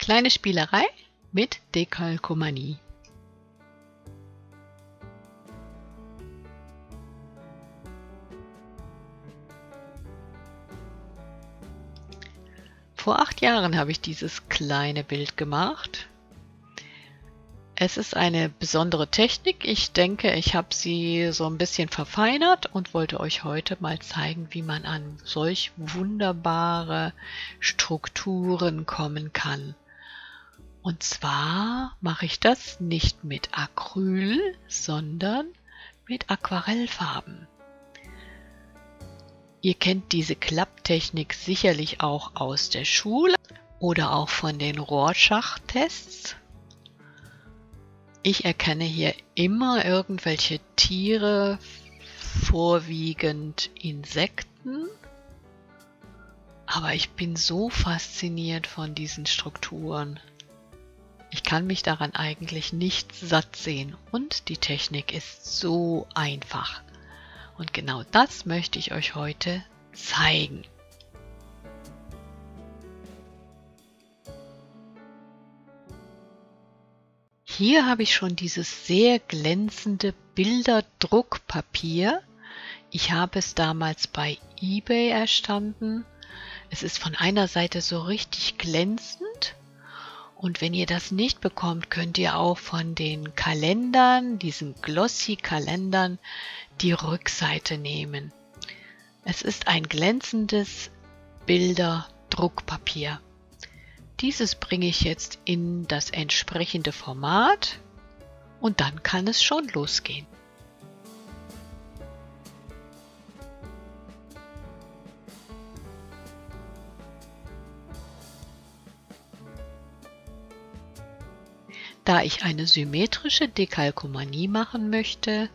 Kleine Spielerei mit Dekalkomanie. Vor 8 Jahren habe ich dieses kleine Bild gemacht. Es ist eine besondere Technik. Ich denke, ich habe sie so ein bisschen verfeinert und wollte euch heute mal zeigen, wie man an solch wunderbare Strukturen kommen kann. Und zwar mache ich das nicht mit Acryl, sondern mit Aquarellfarben. Ihr kennt diese Klapptechnik sicherlich auch aus der Schule oder auch von den Rorschach-Tests. Ich erkenne hier immer irgendwelche Tiere, vorwiegend Insekten. Aber ich bin so fasziniert von diesen Strukturen. Ich kann mich daran eigentlich nicht satt sehen und die Technik ist so einfach. Und genau das möchte ich euch heute zeigen. Hier habe ich schon dieses sehr glänzende Bilderdruckpapier. Ich habe es damals bei eBay erstanden. Es ist von einer Seite so richtig glänzend. Und wenn ihr das nicht bekommt, könnt ihr auch von den Kalendern, diesen Glossy-Kalendern, die Rückseite nehmen. Es ist ein glänzendes Bilderdruckpapier. Dieses bringe ich jetzt in das entsprechende Format und dann kann es schon losgehen. Da ich eine symmetrische Dekalkomanie machen möchte,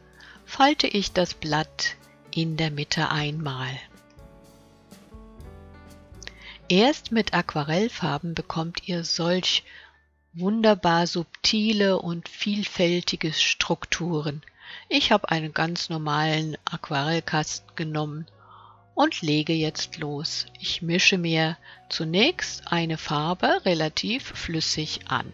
falte ich das Blatt in der Mitte einmal. Erst mit Aquarellfarben bekommt ihr solch wunderbar subtile und vielfältige Strukturen. Ich habe einen ganz normalen Aquarellkasten genommen und lege jetzt los. Ich mische mir zunächst eine Farbe relativ flüssig an.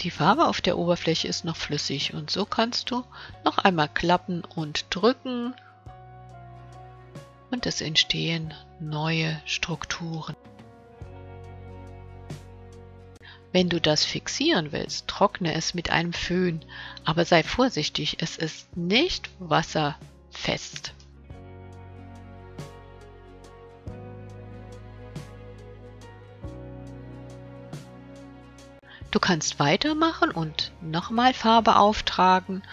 Die Farbe auf der Oberfläche ist noch flüssig und so kannst du noch einmal klappen und drücken und es entstehen neue Strukturen. Wenn du das fixieren willst, trockne es mit einem Föhn, aber sei vorsichtig, es ist nicht wasserfest. Du kannst weitermachen und nochmal Farbe auftragen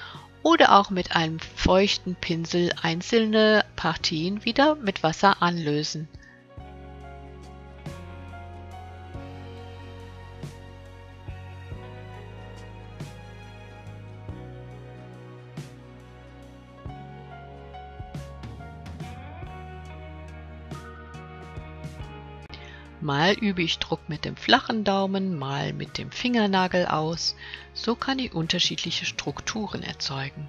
oder auch mit einem feuchten Pinsel einzelne Partien wieder mit Wasser anlösen. Mal übe ich Druck mit dem flachen Daumen, mal mit dem Fingernagel aus. So kann ich unterschiedliche Strukturen erzeugen.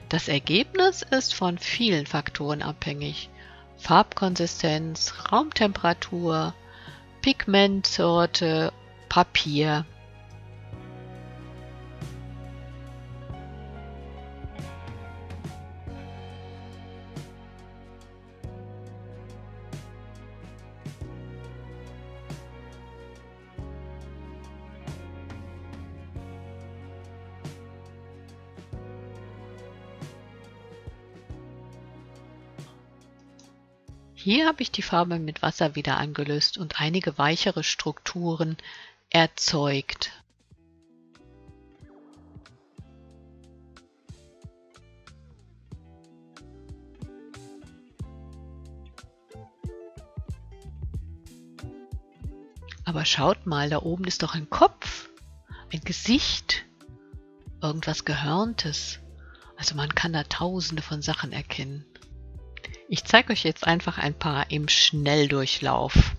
Das Ergebnis ist von vielen Faktoren abhängig. Farbkonsistenz, Raumtemperatur, Pigmentsorte, Papier. Hier habe ich die Farbe mit Wasser wieder angelöst und einige weichere Strukturen erzeugt. Aber schaut mal, da oben ist doch ein Kopf, ein Gesicht, irgendwas Gehörntes. Also man kann da tausende von Sachen erkennen. Ich zeige euch jetzt einfach ein paar im Schnelldurchlauf.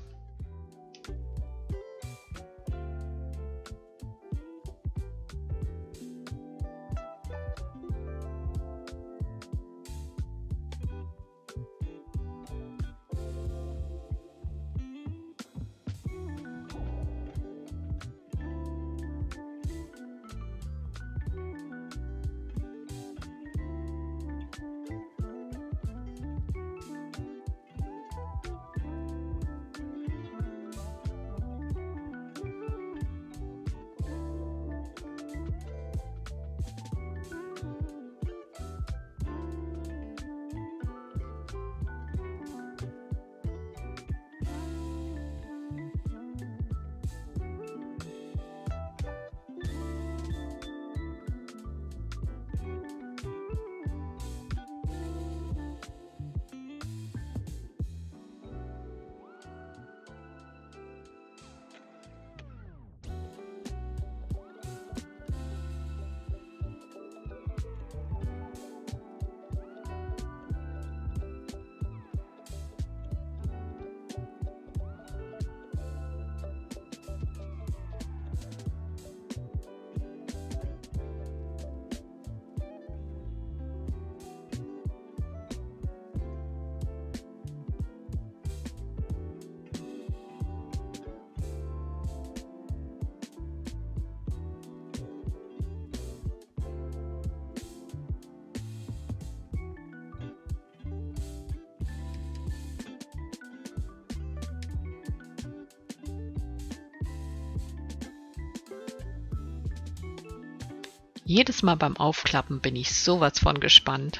Jedes Mal beim Aufklappen bin ich sowas von gespannt.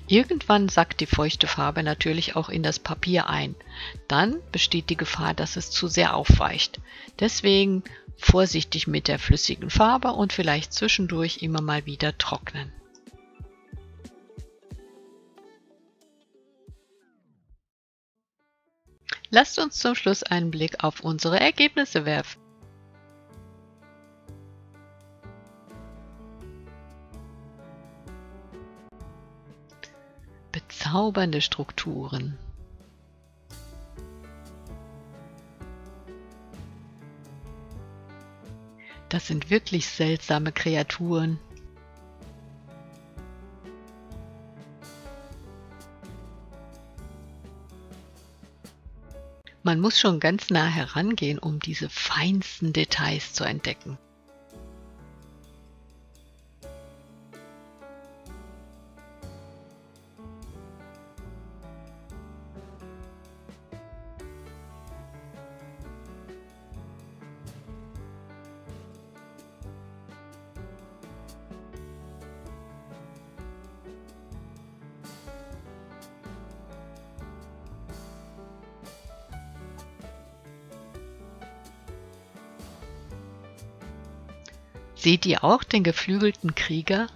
Irgendwann sackt die feuchte Farbe natürlich auch in das Papier ein. Dann besteht die Gefahr, dass es zu sehr aufweicht. Deswegen vorsichtig mit der flüssigen Farbe und vielleicht zwischendurch immer mal wieder trocknen. Lasst uns zum Schluss einen Blick auf unsere Ergebnisse werfen. Bezaubernde Strukturen. Das sind wirklich seltsame Kreaturen. Man muss schon ganz nah herangehen, um diese feinsten Details zu entdecken. Seht ihr auch den geflügelten Krieger?